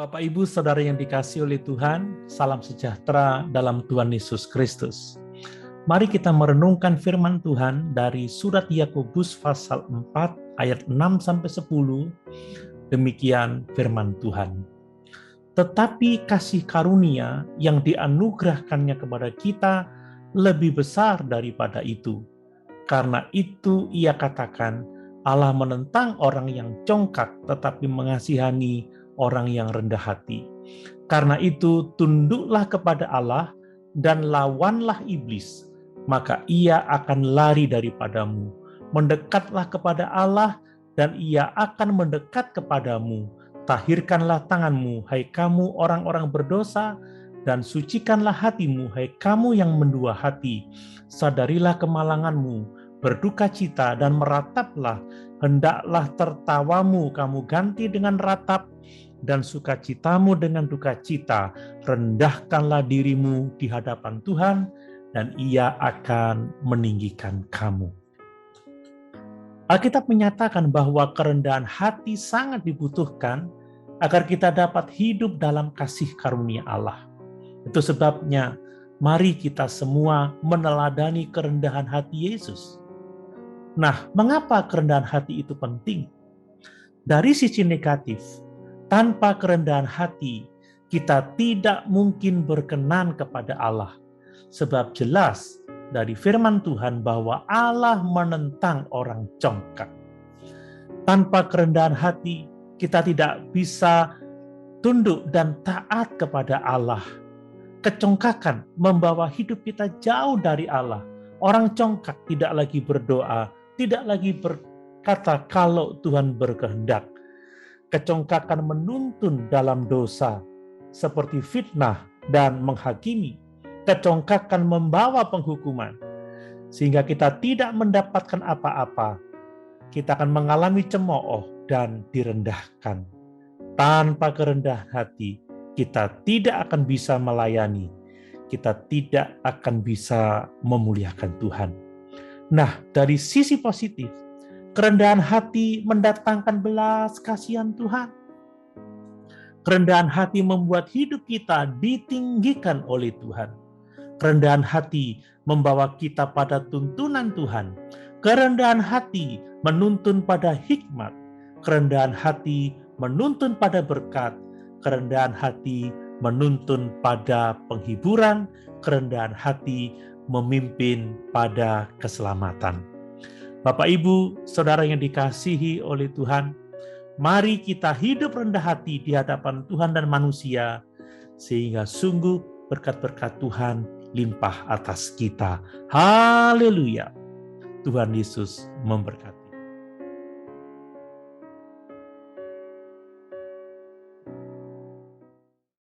Bapak, Ibu, Saudara yang dikasihi oleh Tuhan, salam sejahtera dalam Tuhan Yesus Kristus. Mari kita merenungkan firman Tuhan dari surat Yakobus pasal 4 ayat 6-10. Demikian firman Tuhan. Tetapi kasih karunia yang dianugerahkannya kepada kita lebih besar daripada itu. Karena itu ia katakan, Allah menentang orang yang congkak tetapi mengasihani orang yang rendah hati. Karena itu tunduklah kepada Allah dan lawanlah iblis, maka ia akan lari daripadamu. Mendekatlah kepada Allah dan ia akan mendekat kepadamu. Tahirkanlah tanganmu, hai kamu orang-orang berdosa, dan sucikanlah hatimu, hai kamu yang mendua hati. Sadarilah kemalanganmu, berduka cita dan merataplah. Hendaklah tertawamu kamu ganti dengan ratap, dan sukacitamu dengan duka cita. Rendahkanlah dirimu di hadapan Tuhan, dan ia akan meninggikan kamu. Alkitab menyatakan bahwa kerendahan hati sangat dibutuhkan agar kita dapat hidup dalam kasih karunia Allah. Itu sebabnya mari kita semua meneladani kerendahan hati Yesus. Nah, mengapa kerendahan hati itu penting? Dari sisi negatif, tanpa kerendahan hati, kita tidak mungkin berkenan kepada Allah. Sebab jelas dari firman Tuhan bahwa Allah menentang orang congkak. Tanpa kerendahan hati, kita tidak bisa tunduk dan taat kepada Allah. Kecongkakan membawa hidup kita jauh dari Allah. Orang congkak tidak lagi berdoa, tidak lagi berkata kalau Tuhan berkehendak. Kecongkakan menuntun dalam dosa, seperti fitnah dan menghakimi. Kecongkakan membawa penghukuman, sehingga kita tidak mendapatkan apa-apa. Kita akan mengalami cemooh dan direndahkan. Tanpa kerendahan hati, kita tidak akan bisa melayani. Kita tidak akan bisa memuliakan Tuhan. Nah, dari sisi positif, kerendahan hati mendatangkan belas kasihan Tuhan. Kerendahan hati membuat hidup kita ditinggikan oleh Tuhan. Kerendahan hati membawa kita pada tuntunan Tuhan. Kerendahan hati menuntun pada hikmat. Kerendahan hati menuntun pada berkat. Kerendahan hati menuntun pada penghiburan. Kerendahan hati memimpin pada keselamatan. Bapak, Ibu, Saudara yang dikasihi oleh Tuhan, mari kita hidup rendah hati di hadapan Tuhan dan manusia, sehingga sungguh berkat-berkat Tuhan limpah atas kita. Haleluya. Tuhan Yesus memberkati.